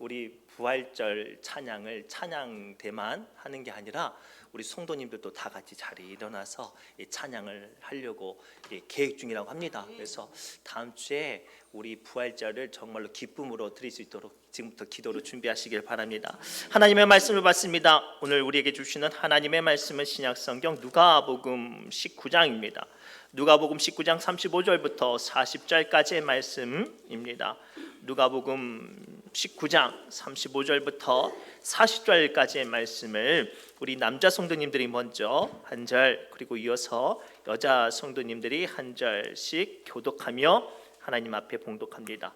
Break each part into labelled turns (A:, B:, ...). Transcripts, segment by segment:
A: 우리 부활절 찬양을 찬양대만 하는 게 아니라 우리 성도님들도 다 같이 자리에 일어나서 이 찬양을 하려고 계획 중이라고 합니다. 그래서 다음 주에 우리 부활절을 정말로 기쁨으로 드릴 수 있도록 지금부터 기도로 준비하시길 바랍니다. 하나님의 말씀을 받습니다. 오늘 우리에게 주시는 하나님의 말씀은 신약성경 누가복음 19장입니다. 누가복음 19장 35절부터 40절까지의 말씀입니다. 누가복음 19장 35절부터 40절까지의 말씀을 우리 남자 성도님들이 먼저 한 절, 그리고 이어서 여자 성도님들이 한 절씩 교독하며 하나님 앞에 봉독합니다.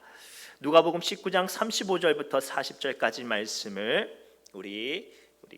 A: 누가복음 19장 35절부터 40절까지 말씀을 우리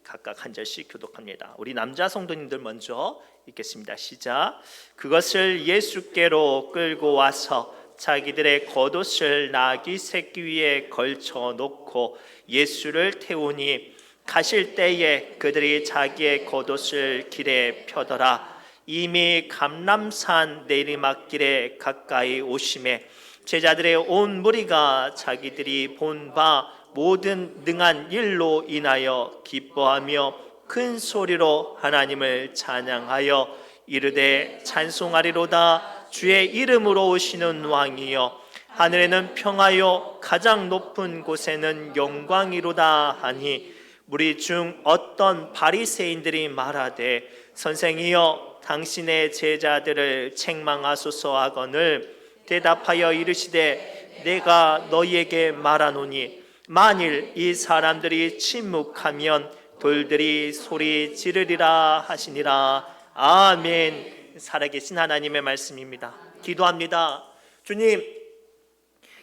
A: 각각 한 절씩 교독합니다. 우리 남자 성도님들 먼저 읽겠습니다. 시작. 그것을 예수께로 끌고 와서 자기들의 겉옷을 나귀 새끼 위에 걸쳐 놓고 예수를 태우니 가실 때에 그들이 자기의 겉옷을 길에 펴더라. 이미 감람산 내리막길에 가까이 오심에 제자들의 온 무리가 자기들이 본 바 모든 능한 일로 인하여 기뻐하며 큰 소리로 하나님을 찬양하여 이르되 찬송하리로다. 주의 이름으로 오시는 왕이여 하늘에는 평하여 가장 높은 곳에는 영광이로다 하니 무리 중 어떤 바리새인들이 말하되 선생이여 당신의 제자들을 책망하소서 하거늘 대답하여 이르시되 내가 너희에게 말하노니 만일 이 사람들이 침묵하면 돌들이 소리 지르리라 하시니라. 아멘. 살아계신 하나님의 말씀입니다. 기도합니다. 주님,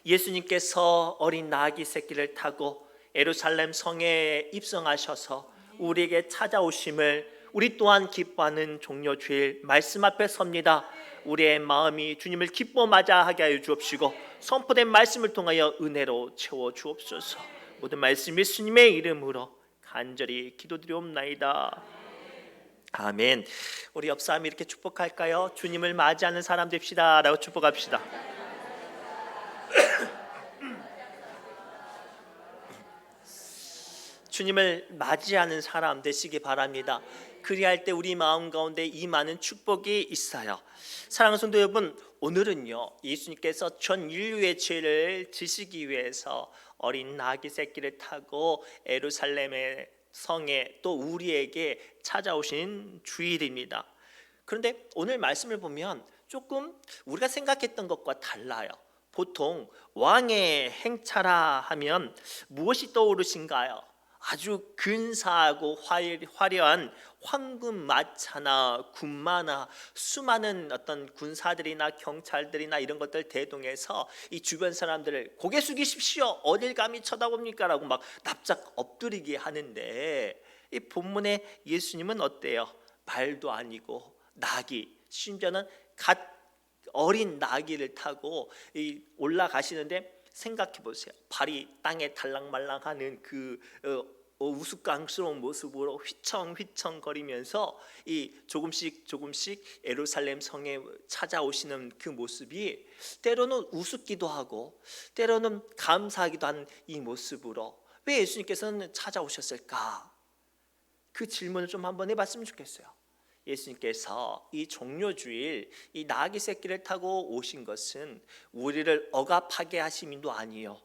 A: 예수님께서 어린 나귀 새끼를 타고 예루살렘 성에 입성하셔서 우리에게 찾아오심을 우리 또한 기뻐하는 종려 주일 말씀 앞에 섭니다. 우리의 마음이 주님을 기뻐 맞이하게 하여 주옵시고 선포된 말씀을 통하여 은혜로 채워 주옵소서. 모든 말씀 예수님의 이름으로 간절히 기도드리옵나이다. 아멘. 우리 옆 사람이 이렇게 축복할까요? 주님을 맞이하는 사람 됩시다 라고 축복합시다. 주님을 맞이하는 사람 되시기 바랍니다. 그리할 때 우리 마음 가운데 임하는 축복이 있어요. 사랑하는 성도 여러분, 오늘은요 예수님께서 전 인류의 죄를 지시기 위해서 어린 나귀 새끼를 타고 예루살렘의 성에 또 우리에게 찾아오신 주일입니다. 그런데 오늘 말씀을 보면 조금 우리가 생각했던 것과 달라요. 보통 왕의 행차라 하면 무엇이 떠오르신가요? 아주 근사하고 화려한 황금 마차나 군마나 수많은 어떤 군사들이나 경찰들이나 이런 것들 대동해서 이 주변 사람들을 고개 숙이십시오. 어딜 감히 쳐다봅니까? 라고 막 납작 엎드리게 하는데 이 본문의 예수님은 어때요? 말도 아니고 나귀, 심지어는 갓 어린 나귀를 타고 올라가시는데 생각해 보세요. 발이 땅에 달랑말랑하는 그 우스꽝스러운 모습으로 휘청휘청 거리면서 이 조금씩 예루살렘 성에 찾아오시는 그 모습이 때로는 우습기도 하고 때로는 감사하기도 한 이 모습으로 왜 예수님께서는 찾아오셨을까? 그 질문을 좀 한번 해봤으면 좋겠어요. 예수님께서 이 종료주일 이 나귀 새끼를 타고 오신 것은 우리를 억압하게 하심도 아니요,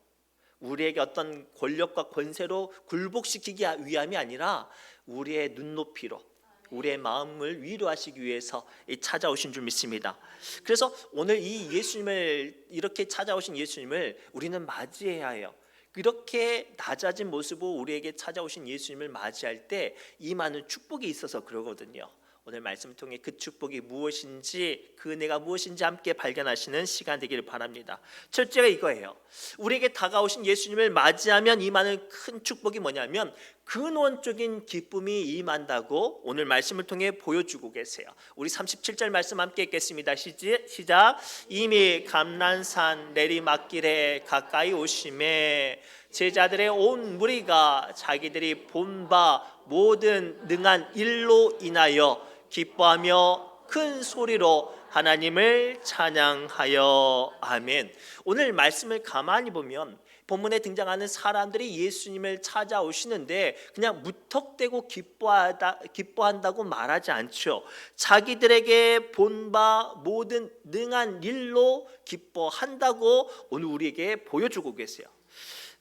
A: 우리에게 어떤 권력과 권세로 굴복시키기 위함이 아니라 우리의 눈높이로 우리의 마음을 위로하시기 위해서 찾아오신 줄 믿습니다. 그래서 오늘 이 예수님을 이렇게 찾아오신 예수님을 우리는 맞이해야 해요. 이렇게 낮아진 모습으로 우리에게 찾아오신 예수님을 맞이할 때 임하는 축복이 있어서 그러거든요. 오늘 말씀을 통해 그 축복이 무엇인지, 그 은혜가 무엇인지 함께 발견하시는 시간 되기를 바랍니다. 첫째가 이거예요. 우리에게 다가오신 예수님을 맞이하면 임하는 큰 축복이 뭐냐면 근원적인 기쁨이 임한다고 오늘 말씀을 통해 보여주고 계세요. 우리 37절 말씀 함께 읽겠습니다. 시작. 이미 감람산 내리막길에 가까이 오심에 제자들의 온 무리가 자기들이 본 바 모든 능한 일로 인하여 기뻐하며 큰 소리로 하나님을 찬양하여. 아멘. 오늘 말씀을 가만히 보면 본문에 등장하는 사람들이 예수님을 찾아오시는데 그냥 무턱대고 기뻐한다고 말하지 않죠. 자기들에게 본 바 모든 능한 일로 기뻐한다고 오늘 우리에게 보여주고 계세요.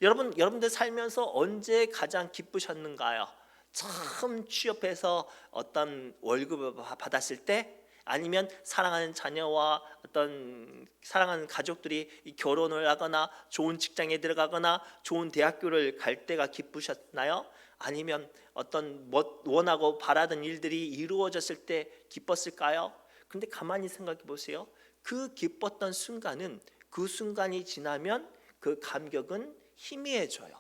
A: 여러분들 살면서 언제 가장 기쁘셨는가요? 처음 취업해서 어떤 월급을 받았을 때, 아니면 사랑하는 자녀와 어떤 사랑하는 가족들이 결혼을 하거나 좋은 직장에 들어가거나 좋은 대학교를 갈 때가 기쁘셨나요? 아니면 어떤 원하고 바라던 일들이 이루어졌을 때 기뻤을까요? 근데 가만히 생각해 보세요. 그 기뻤던 순간은, 그 순간이 지나면 그 감격은 희미해져요.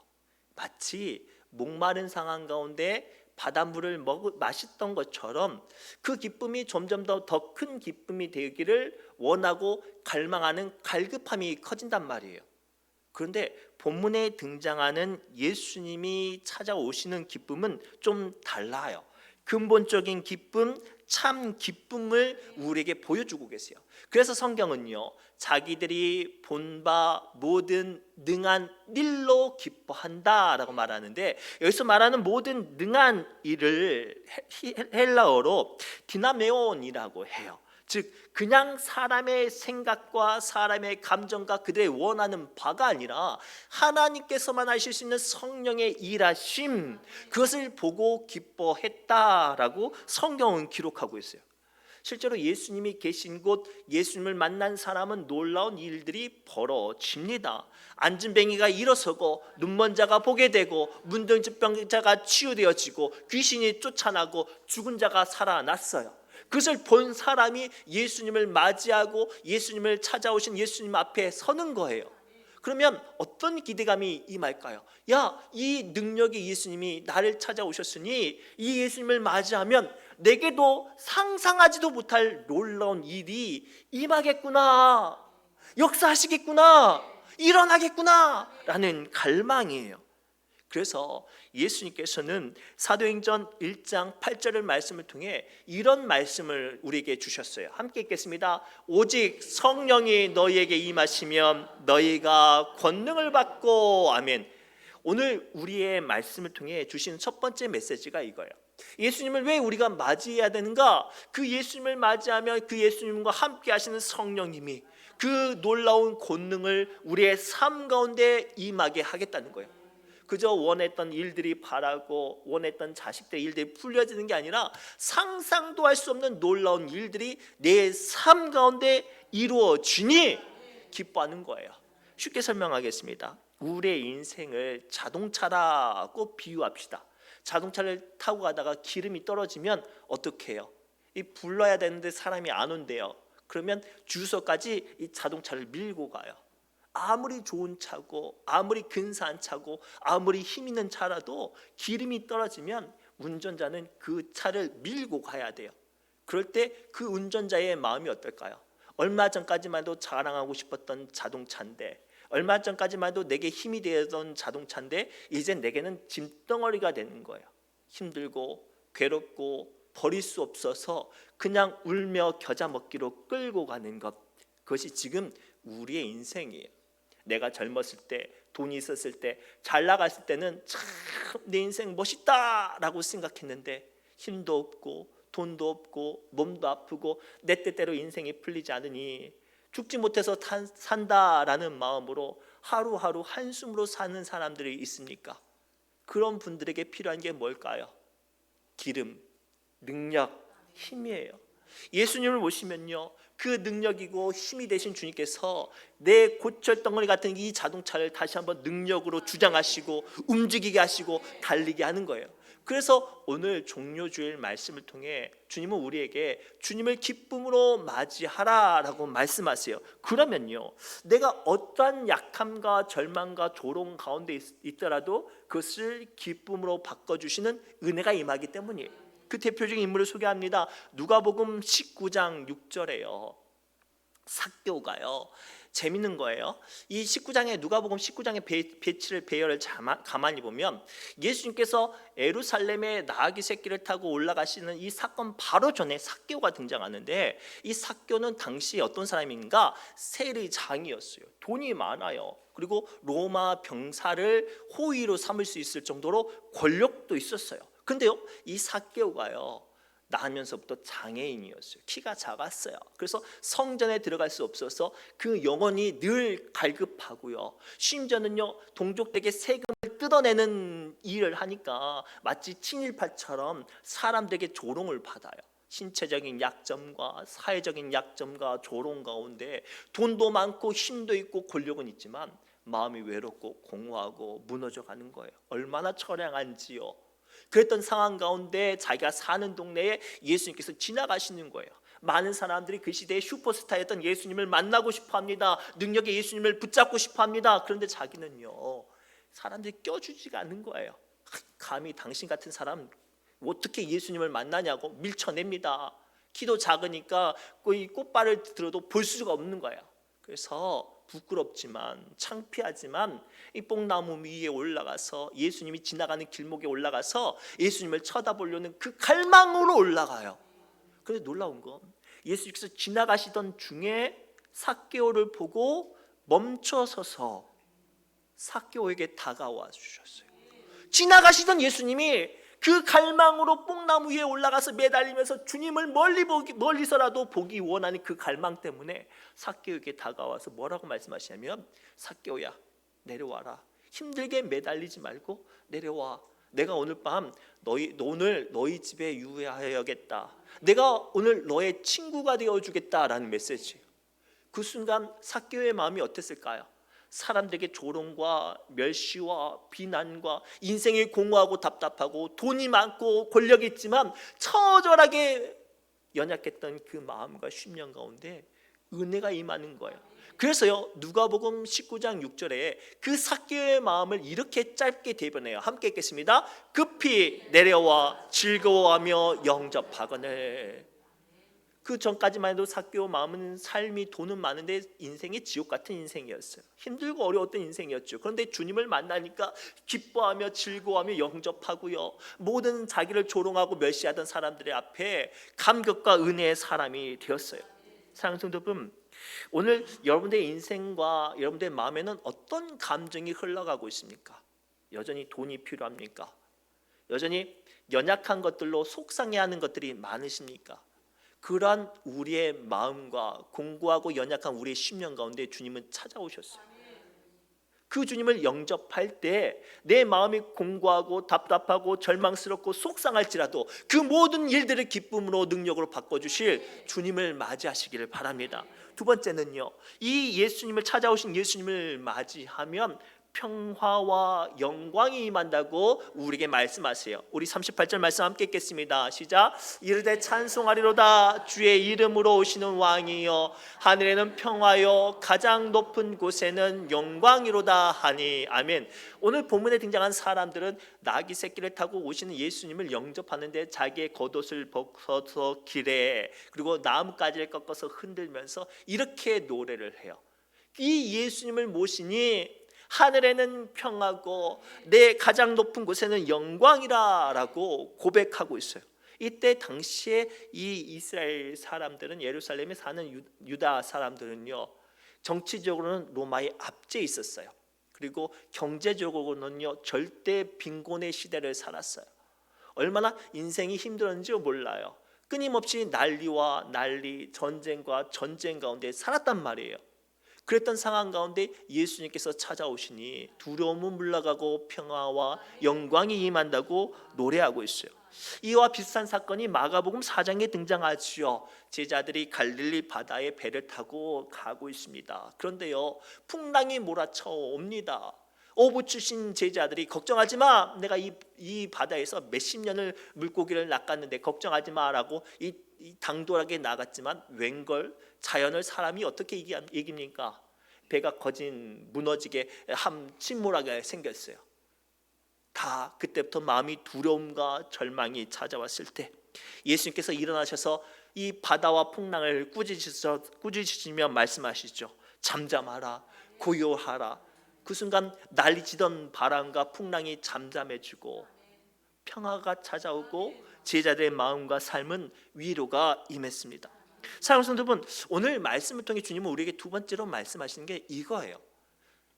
A: 마치 목마른 상황 가운데 바닷물을 마셨던 것처럼 그 기쁨이 점점 더 큰 기쁨이 되기를 원하고 갈망하는 갈급함이 커진단 말이에요. 그런데 본문에 등장하는 예수님이 찾아오시는 기쁨은 좀 달라요. 근본적인 기쁨, 참 기쁨을 우리에게 보여주고 계세요. 그래서 성경은요, 자기들이 본 바 모든 능한 일로 기뻐한다라고 말하는데, 여기서 말하는 모든 능한 일을 헬라어로 디나메온이라고 해요. 즉 그냥 사람의 생각과 사람의 감정과 그들의 원하는 바가 아니라 하나님께서만 하실 수 있는 성령의 일하심, 그것을 보고 기뻐했다라고 성경은 기록하고 있어요. 실제로 예수님이 계신 곳, 예수님을 만난 사람은 놀라운 일들이 벌어집니다. 앉은 뱅이가 일어서고, 눈먼 자가 보게 되고, 문둥병자가 치유되어지고, 귀신이 쫓아나고, 죽은 자가 살아났어요. 그것을 본 사람이 예수님을 맞이하고 예수님을 찾아오신 예수님 앞에 서는 거예요. 그러면 어떤 기대감이 임할까요? 야, 이 능력의 예수님이 나를 찾아오셨으니 이 예수님을 맞이하면 내게도 상상하지도 못할 놀라운 일이 임하겠구나, 역사하시겠구나, 일어나겠구나 라는 갈망이에요. 그래서 예수님께서는 사도행전 1장 8절의 말씀을 통해 이런 말씀을 우리에게 주셨어요. 함께 읽겠습니다. 오직 성령이 너희에게 임하시면 너희가 권능을 받고. 아멘. 오늘 우리의 말씀을 통해 주신 첫 번째 메시지가 이거예요. 예수님을 왜 우리가 맞이해야 되는가? 그 예수님을 맞이하면 그 예수님과 함께 하시는 성령님이 그 놀라운 권능을 우리의 삶 가운데 임하게 하겠다는 거예요. 그저 원했던 일들이 바라고 원했던 자식들의 일들이 풀려지는 게 아니라 상상도 할 수 없는 놀라운 일들이 내 삶 가운데 이루어지니 기뻐하는 거예요. 쉽게 설명하겠습니다. 우리의 인생을 자동차라고 비유합시다. 자동차를 타고 가다가 기름이 떨어지면 어떻게 해요? 불러야 되는데 사람이 안 온대요. 그러면 주소까지 이 자동차를 밀고 가요. 아무리 좋은 차고 아무리 근사한 차고 아무리 힘 있는 차라도 기름이 떨어지면 운전자는 그 차를 밀고 가야 돼요. 그럴 때 그 운전자의 마음이 어떨까요? 얼마 전까지만 해도 자랑하고 싶었던 자동차인데, 얼마 전까지만 해도 내게 힘이 되던 자동차인데 이제 내게는 짐덩어리가 되는 거예요. 힘들고 괴롭고 버릴 수 없어서 그냥 울며 겨자 먹기로 끌고 가는 것, 그것이 지금 우리의 인생이에요. 내가 젊었을 때, 돈이 있었을 때, 잘 나갔을 때는 참 내 인생 멋있다라고 생각했는데 힘도 없고 돈도 없고 몸도 아프고 내 뜻대로 인생이 풀리지 않으니 죽지 못해서 산다라는 마음으로 하루하루 한숨으로 사는 사람들이 있습니까? 그런 분들에게 필요한 게 뭘까요? 기름, 능력, 힘이에요. 예수님을 모시면요, 그 능력이고 힘이 되신 주님께서 내 고철덩어리 같은 이 자동차를 다시 한번 능력으로 주장하시고 움직이게 하시고 달리게 하는 거예요. 그래서 오늘 종료주일 말씀을 통해 주님은 우리에게 주님을 기쁨으로 맞이하라라고 말씀하세요. 그러면요, 내가 어떠한 약함과 절망과 조롱 가운데 있더라도 그것을 기쁨으로 바꿔주시는 은혜가 임하기 때문이에요. 그 대표적인 인물을 소개합니다. 누가복음 19장 6절에요. 삭개오가요, 재밌는 거예요. 이 19장에 누가복음 19장의 배열을 가만히 보면 예수님께서 예루살렘에 나귀 새끼를 타고 올라가시는 이 사건 바로 전에 삭개오가 등장하는데, 이 삭개오는 당시 어떤 사람인가? 세리장이었어요. 돈이 많아요. 그리고 로마 병사를 호위로 삼을 수 있을 정도로 권력도 있었어요. 근데요, 이 삭개오가요, 나면서부터 장애인이었어요. 키가 작았어요. 그래서 성전에 들어갈 수 없어서 그 영혼이 늘 갈급하고요, 심지어는요 동족에게 세금을 뜯어내는 일을 하니까 마치 친일파처럼 사람들에게 조롱을 받아요. 신체적인 약점과 사회적인 약점과 조롱 가운데 돈도 많고 힘도 있고 권력은 있지만 마음이 외롭고 공허하고 무너져 가는 거예요. 얼마나 처량한지요. 그랬던 상황 가운데 자기가 사는 동네에 예수님께서 지나가시는 거예요. 많은 사람들이 그 시대의 슈퍼스타였던 예수님을 만나고 싶어합니다. 능력의 예수님을 붙잡고 싶어합니다. 그런데 자기는요, 사람들이 껴주지가 않는 거예요. 감히 당신 같은 사람 어떻게 예수님을 만나냐고 밀쳐냅니다. 키도 작으니까 이 꽃발을 들어도 볼 수가 없는 거예요. 그래서 부끄럽지만 창피하지만 이 뽕나무 위에 올라가서, 예수님이 지나가는 길목에 올라가서 예수님을 쳐다보려는 그 갈망으로 올라가요. 그런데 놀라운 건 예수님께서 지나가시던 중에 삭개오를 보고 멈춰서서 삭개오에게 다가와 주셨어요. 지나가시던 예수님이 그 갈망으로 뽕나무 위에 올라가서 매달리면서 주님을 멀리서라도 보기 원하는 그 갈망 때문에 삭개오에게 다가와서 뭐라고 말씀하시냐면, 삭개오야, 내려와라. 힘들게 매달리지 말고 내려와. 내가 오늘 밤 너희 집에 유해하여야겠다. 내가 오늘 너의 친구가 되어주겠다라는 메시지예요. 그 순간 삭개오의 마음이 어땠을까요? 사람들에게 조롱과 멸시와 비난과 인생이 공허하고 답답하고 돈이 많고 권력이 있지만 처절하게 연약했던 그 마음과 심령 가운데 은혜가 임하는 거예요. 그래서요, 누가복음 19장 6절에 그 삭개오의 마음을 이렇게 짧게 대변해요. 함께 읽겠습니다. 급히 내려와 즐거워하며 영접하거늘. 그 전까지만 해도 삭개오 마음은 삶이, 돈은 많은데 인생이 지옥 같은 인생이었어요. 힘들고 어려웠던 인생이었죠. 그런데 주님을 만나니까 기뻐하며 즐거워하며 영접하고요, 모든 자기를 조롱하고 멸시하던 사람들의 앞에 감격과 은혜의 사람이 되었어요. 사랑하는 성도 여러분, 오늘 여러분들의 인생과 여러분들의 마음에는 어떤 감정이 흘러가고 있습니까? 여전히 돈이 필요합니까? 여전히 연약한 것들로 속상해하는 것들이 많으십니까? 그러한 우리의 마음과 공고하고 연약한 우리의 심령 가운데 주님은 찾아오셨어요. 그 주님을 영접할 때 내 마음이 공고하고 답답하고 절망스럽고 속상할지라도 그 모든 일들을 기쁨으로 능력으로 바꿔주실 주님을 맞이하시기를 바랍니다. 두 번째는요, 이 예수님을 찾아오신 예수님을 맞이하면 평화와 영광이 임한다고 우리에게 말씀하세요. 우리 38절 말씀 함께 읽겠습니다. 시작. 이르되 찬송하리로다 주의 이름으로 오시는 왕이여, 하늘에는 평화요 가장 높은 곳에는 영광이로다 하니. 아멘. 오늘 본문에 등장한 사람들은 나귀 새끼를 타고 오시는 예수님을 영접하는데 자기의 겉옷을 벗어서 길에, 그리고 나뭇가지를 꺾어서 흔들면서 이렇게 노래를 해요. 이 예수님을 모시니 하늘에는 평화고 내 가장 높은 곳에는 영광이라 라고 고백하고 있어요. 이때 당시에 이 이스라엘 사람들은, 예루살렘에 사는 유다 사람들은요, 정치적으로는 로마의 압제에 있었어요. 그리고 경제적으로는요, 절대 빈곤의 시대를 살았어요. 얼마나 인생이 힘들었는지 몰라요. 끊임없이 난리와 난리, 전쟁과 전쟁 가운데 살았단 말이에요. 그랬던 상황 가운데 예수님께서 찾아오시니 두려움은 물러가고 평화와 영광이 임한다고 노래하고 있어요. 이와 비슷한 사건이 마가복음 4장에 등장하지요. 제자들이 갈릴리 바다에 배를 타고 가고 있습니다. 그런데요, 풍랑이 몰아쳐 옵니다. 어부 출신 제자들이 걱정하지 마, 내가 이 바다에서 몇십 년을 물고기를 낚았는데 걱정하지 마라고 이 당돌하게 나갔지만 웬걸 자연을 사람이 어떻게 이깁니까? 배가 무너지게 침몰하게 생겼어요. 다 그때부터 마음이 두려움과 절망이 찾아왔을 때 예수님께서 일어나셔서 이 바다와 풍랑을 꾸짖으시며 말씀하시죠. 잠잠하라, 고요하라. 그 순간 난리치던 바람과 풍랑이 잠잠해지고 평화가 찾아오고 제자들의 마음과 삶은 위로가 임했습니다. 사랑하는 성도 여러분, 오늘 말씀을 통해 주님은 우리에게 두 번째로 말씀하시는 게 이거예요.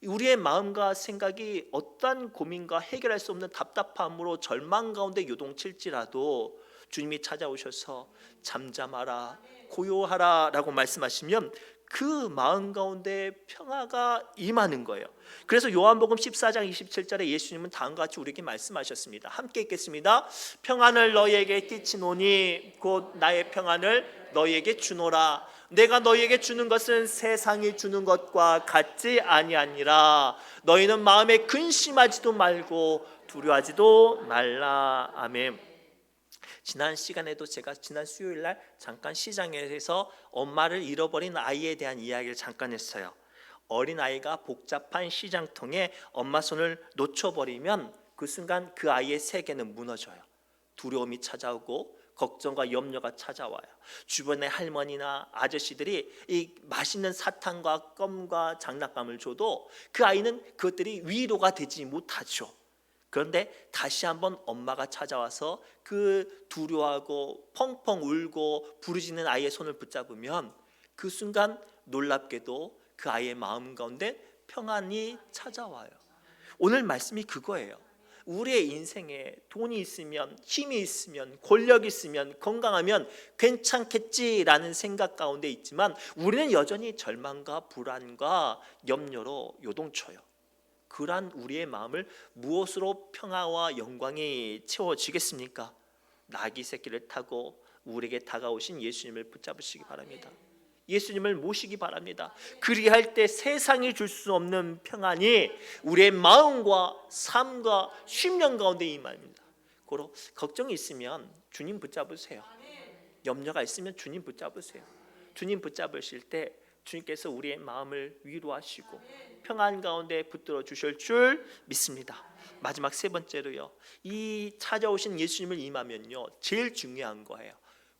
A: 우리의 마음과 생각이 어떠한 고민과 해결할 수 없는 답답함으로 절망 가운데 요동칠지라도 주님이 찾아오셔서 잠잠하라, 고요하라 라고 말씀하시면 그 마음 가운데 평화가 임하는 거예요. 그래서 요한복음 14장 27절에 예수님은 다음과 같이 우리에게 말씀하셨습니다. 함께 읽겠습니다. 평안을 너희에게 끼치노니 곧 나의 평안을 너희에게 주노라. 내가 너희에게 주는 것은 세상이 주는 것과 같지 아니하니라. 너희는 마음에 근심하지도 말고 두려워하지도 말라. 아멘. 지난 시간에도 제가 지난 수요일 날 잠깐 시장에서 엄마를 잃어버린 아이에 대한 이야기를 잠깐 했어요. 어린 아이가 복잡한 시장통에 엄마 손을 놓쳐버리면 그 순간 그 아이의 세계는 무너져요. 두려움이 찾아오고 걱정과 염려가 찾아와요. 주변의 할머니나 아저씨들이 이 맛있는 사탕과 껌과 장난감을 줘도 그 아이는 그것들이 위로가 되지 못하죠. 그런데 다시 한번 엄마가 찾아와서 그 두려워하고 펑펑 울고 부르짖는 아이의 손을 붙잡으면 그 순간 놀랍게도 그 아이의 마음 가운데 평안이 찾아와요. 오늘 말씀이 그거예요. 우리의 인생에 돈이 있으면, 힘이 있으면, 권력이 있으면, 건강하면 괜찮겠지라는 생각 가운데 있지만 우리는 여전히 절망과 불안과 염려로 요동쳐요. 그러한 우리의 마음을 무엇으로 평화와 영광이 채워지겠습니까? 나귀 새끼를 타고 우리에게 다가오신 예수님을 붙잡으시기 바랍니다. 예수님을 모시기 바랍니다. 그리할 때 세상이 줄 수 없는 평안이 우리의 마음과 삶과 심령 가운데 임합니다. 고로 걱정이 있으면 주님 붙잡으세요. 염려가 있으면 주님 붙잡으세요. 주님 붙잡으실 때 주님께서 우리의 마음을 위로하시고 평안 가운데 붙들어 주실 줄 믿습니다. 마지막 세 번째로요, 이 찾아오신 예수님을 임하면요 제일 중요한 거예요.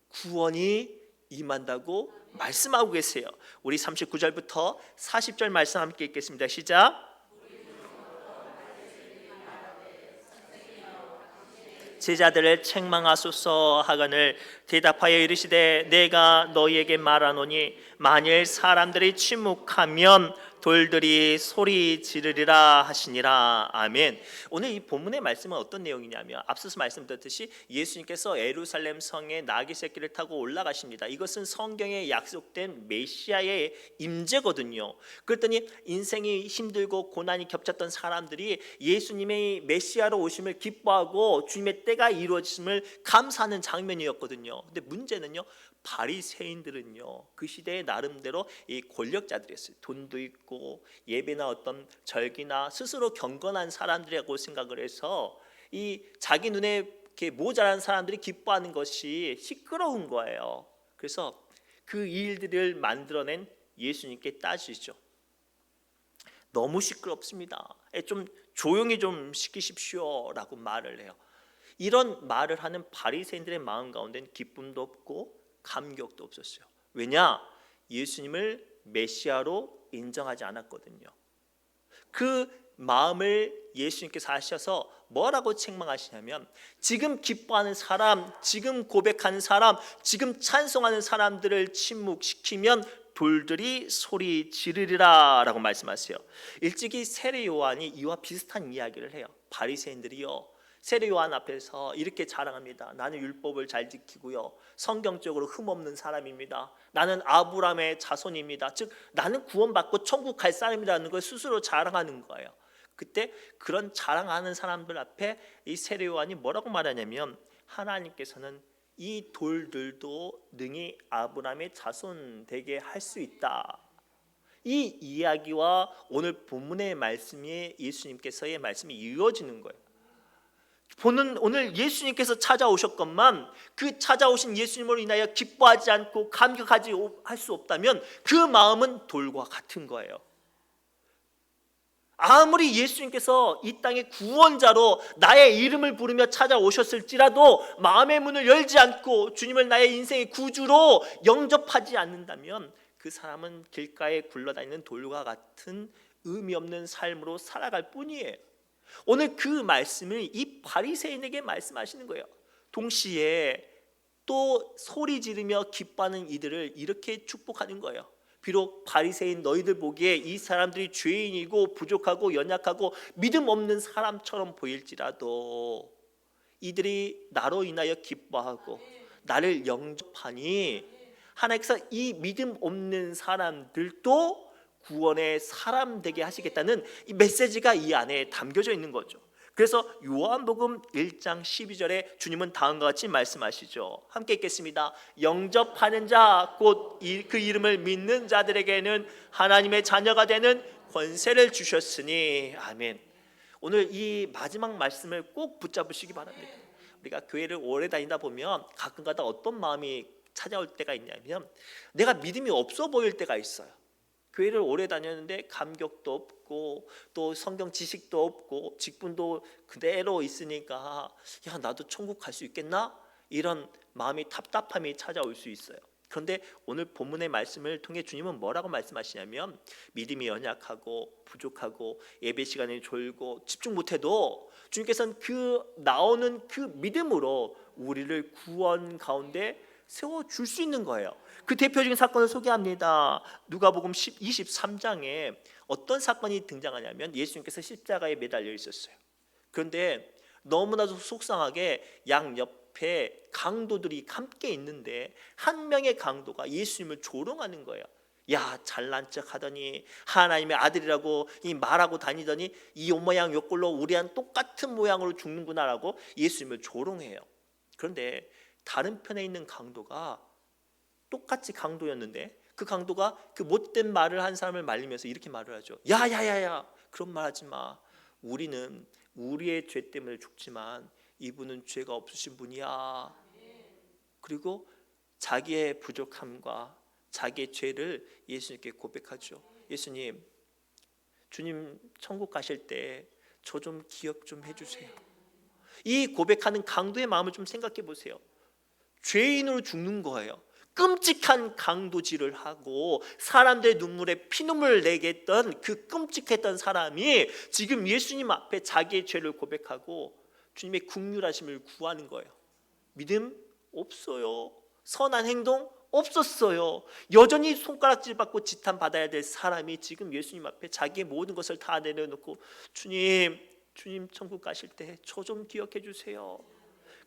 A: 구원이 임한다고 말씀하고 계세요. 우리 39절부터 40절 말씀 함께 읽겠습니다. 시작. 제자들을 책망하소서 하거늘 대답하여 이르시되 내가 너희에게 말하노니 만일 사람들이 침묵하면 돌들이 소리 지르리라 하시니라. 아멘. 오늘 이 본문의 말씀은 어떤 내용이냐면 앞서서 말씀드렸듯이 예수님께서 예루살렘 성에 나귀 새끼를 타고 올라가십니다. 이것은 성경에 약속된 메시아의 임재거든요. 그랬더니 인생이 힘들고 고난이 겹쳤던 사람들이 예수님의 메시아로 오심을 기뻐하고 주님의 때가 이루어짐을 감사하는 장면이었거든요. 근데 문제는요, 바리새인들은요 그 시대의 나름대로 이 권력자들이었어요. 돈도 있고 예배나 어떤 절기나 스스로 경건한 사람들이라고 생각을 해서 이 자기 눈에 이렇게 모자란 사람들이 기뻐하는 것이 시끄러운 거예요. 그래서 그 일들을 만들어낸 예수님께 따지죠. 너무 시끄럽습니다. 좀 조용히 좀 시키십시오라고 말을 해요. 이런 말을 하는 바리새인들의 마음 가운데는 기쁨도 없고 감격도 없었어요. 왜냐? 예수님을 메시아로 인정하지 않았거든요. 그 마음을 예수님께서 하셔서 뭐라고 책망하시냐면 지금 기뻐하는 사람, 지금 고백하는 사람, 지금 찬송하는 사람들을 침묵시키면 돌들이 소리 지르리라 라고 말씀하세요. 일찍이 세례 요한이 이와 비슷한 이야기를 해요. 바리새인들이요 세례 요한 앞에서 이렇게 자랑합니다. 나는 율법을 잘 지키고요, 성경적으로 흠없는 사람입니다. 나는 아브라함의 자손입니다. 즉 나는 구원받고 천국 갈 사람이라는 걸 스스로 자랑하는 거예요. 그때 그런 자랑하는 사람들 앞에 이 세례 요한이 뭐라고 말하냐면 하나님께서는 이 돌들도 능히 아브라함의 자손 되게 할 수 있다. 이 이야기와 오늘 본문의 말씀이 예수님께서의 말씀이 이어지는 거예요. 오늘 예수님께서 찾아오셨건만 그 찾아오신 예수님으로 인하여 기뻐하지 않고 감격하지 할 수 없다면 그 마음은 돌과 같은 거예요. 아무리 예수님께서 이 땅의 구원자로 나의 이름을 부르며 찾아오셨을지라도 마음의 문을 열지 않고 주님을 나의 인생의 구주로 영접하지 않는다면 그 사람은 길가에 굴러다니는 돌과 같은 의미 없는 삶으로 살아갈 뿐이에요. 오늘 그 말씀을 이 바리새인에게 말씀하시는 거예요. 동시에 또 소리 지르며 기뻐하는 이들을 이렇게 축복하는 거예요. 비록 바리새인 너희들 보기에 이 사람들이 죄인이고 부족하고 연약하고 믿음 없는 사람처럼 보일지라도 이들이 나로 인하여 기뻐하고 나를 영접하니 하나님께서 이 믿음 없는 사람들도 구원의 사람 되게 하시겠다는 이 메시지가 이 안에 담겨져 있는 거죠. 그래서 요한복음 1장 12절에 주님은 다음과 같이 말씀하시죠. 함께 읽겠습니다. 영접하는 자 곧 그 이름을 믿는 자들에게는 하나님의 자녀가 되는 권세를 주셨으니. 아멘. 오늘 이 마지막 말씀을 꼭 붙잡으시기 바랍니다. 우리가 교회를 오래 다니다 보면 가끔가다 어떤 마음이 찾아올 때가 있냐면 내가 믿음이 없어 보일 때가 있어요. 교회를 오래 다녔는데 감격도 없고 또 성경 지식도 없고 직분도 그대로 있으니까 야 나도 천국 갈 수 있겠나? 이런 마음이 답답함이 찾아올 수 있어요. 그런데 오늘 본문의 말씀을 통해 주님은 뭐라고 말씀하시냐면 믿음이 연약하고 부족하고 예배 시간에 졸고 집중 못해도 주님께서는 그 나오는 그 믿음으로 우리를 구원 가운데 세워줄 수 있는 거예요. 그 대표적인 사건을 소개합니다. 누가복음 23장에 어떤 사건이 등장하냐면 예수님께서 십자가에 매달려 있었어요. 그런데 너무나도 속상하게 양 옆에 강도들이 함께 있는데 한 명의 강도가 예수님을 조롱하는 거예요. 야 잘난 척 하더니 하나님의 아들이라고 이 말하고 다니더니 이 모양 요 꼴로 우리랑 똑같은 모양으로 죽는구나라고 예수님을 조롱해요. 그런데 다른 편에 있는 강도가 똑같이 강도였는데 그 강도가 그 못된 말을 한 사람을 말리면서 이렇게 말을 하죠. 야야야야 그런 말 하지 마. 우리는 우리의 죄 때문에 죽지만 이분은 죄가 없으신 분이야. 그리고 자기의 부족함과 자기의 죄를 예수님께 고백하죠. 예수님, 주님 천국 가실 때 저 좀 기억 좀 해주세요. 이 고백하는 강도의 마음을 좀 생각해 보세요. 죄인으로 죽는 거예요. 끔찍한 강도질을 하고 사람들의 눈물에 피눈물을 내게 했던 그 끔찍했던 사람이 지금 예수님 앞에 자기의 죄를 고백하고 주님의 긍휼하심을 구하는 거예요. 믿음 없어요. 선한 행동 없었어요. 여전히 손가락질 받고 지탄 받아야 될 사람이 지금 예수님 앞에 자기의 모든 것을 다 내려놓고 주님 천국 가실 때 저 좀 기억해 주세요.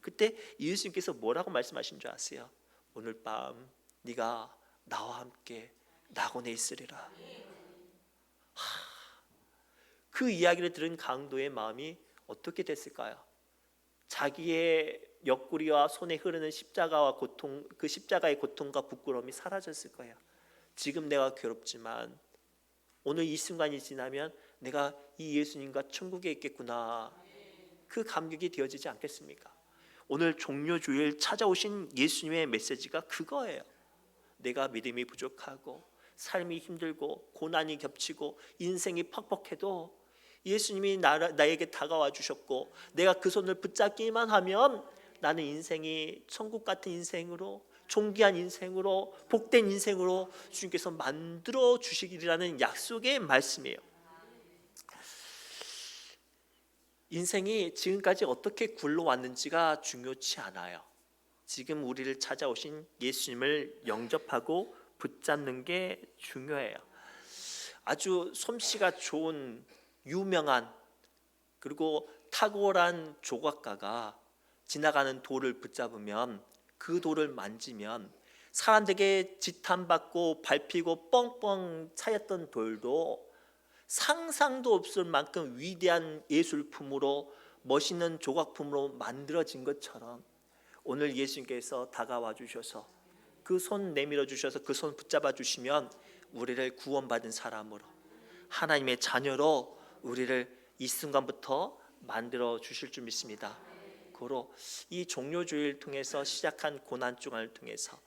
A: 그때 예수님께서 뭐라고 말씀하신 줄 아세요? 오늘 밤 네가 나와 함께 낙원에 있으리라. 그 이야기를 들은 강도의 마음이 어떻게 됐을까요? 자기의 옆구리와 손에 흐르는 십자가와 고통, 그 십자가의 고통과 부끄러움이 사라졌을 거예요. 지금 내가 괴롭지만 오늘 이 순간이 지나면 내가 이 예수님과 천국에 있겠구나. 그 감격이 되어지지 않겠습니까? 오늘 종료주일 찾아오신 예수님의 메시지가 그거예요. 내가 믿음이 부족하고 삶이 힘들고 고난이 겹치고 인생이 퍽퍽해도 예수님이 나에게 다가와 주셨고 내가 그 손을 붙잡기만 하면 나는 인생이 천국 같은 인생으로 존귀한 인생으로 복된 인생으로 주님께서 만들어 주시리라는 약속의 말씀이에요. 인생이 지금까지 어떻게 굴러왔는지가 중요치 않아요. 지금 우리를 찾아오신 예수님을 영접하고 붙잡는 게 중요해요. 아주 솜씨가 좋은 유명한 그리고 탁월한 조각가가 지나가는 돌을 붙잡으면 그 돌을 만지면 사람들에게 지탄받고 밟히고 뻥뻥 차였던 돌도 상상도 없을 만큼 위대한 예술품으로 멋있는 조각품으로 만들어진 것처럼 오늘 예수님께서 다가와 주셔서 그 손 내밀어 주셔서 그 손 붙잡아 주시면 우리를 구원받은 사람으로 하나님의 자녀로 우리를 이 순간부터 만들어 주실 줄 믿습니다. 고로 이 종료주일 통해서 시작한 고난 주간을 통해서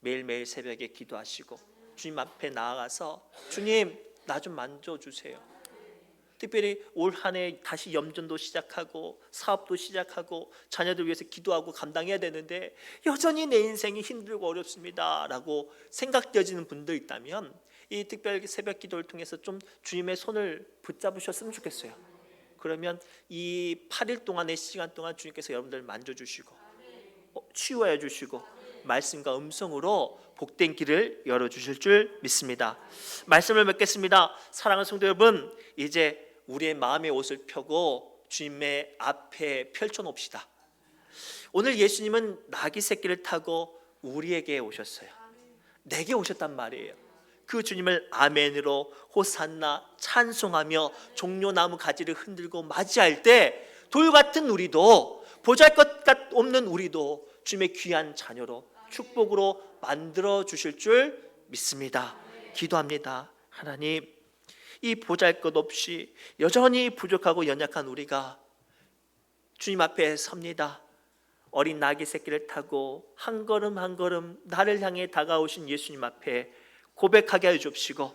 A: 매일매일 새벽에 기도하시고 주님 앞에 나아가서 주님 나 좀 만져주세요. 특별히 올 한 해 다시 염전도 시작하고 사업도 시작하고 자녀들 위해서 기도하고 감당해야 되는데 여전히 내 인생이 힘들고 어렵습니다 라고 생각되어지는 분들 있다면 이 특별 새벽 기도를 통해서 좀 주님의 손을 붙잡으셨으면 좋겠어요. 그러면 이 8일 동안의 시간 동안 주님께서 여러분들 만져주시고 치유해 주시고 말씀과 음성으로 복된 길을 열어주실 줄 믿습니다. 말씀을 맺겠습니다. 사랑하는 성도 여러분, 이제 우리의 마음의 옷을 펴고 주님의 앞에 펼쳐놓읍시다. 오늘 예수님은 나귀 새끼를 타고 우리에게 오셨어요. 내게 오셨단 말이에요. 그 주님을 아멘으로 호산나 찬송하며 종려나무 가지를 흔들고 맞이할 때 돌같은 우리도, 보잘것 없는 우리도 주님의 귀한 자녀로 축복으로 만들어 주실 줄 믿습니다. 기도합니다. 하나님, 이 보잘것 없이 여전히 부족하고 연약한 우리가 주님 앞에 섭니다. 어린 나귀 새끼를 타고 한 걸음 한 걸음 나를 향해 다가오신 예수님 앞에 고백하게 해 주옵시고,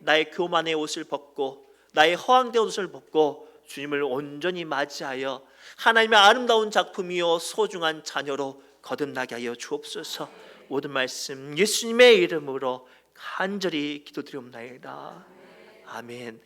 A: 나의 교만의 옷을 벗고 나의 허황된 옷을 벗고 주님을 온전히 맞이하여 하나님의 아름다운 작품이요 소중한 자녀로 거듭나게 하여 주옵소서. 모든 말씀 예수님의 이름으로 간절히 기도드리옵나이다. 아멘.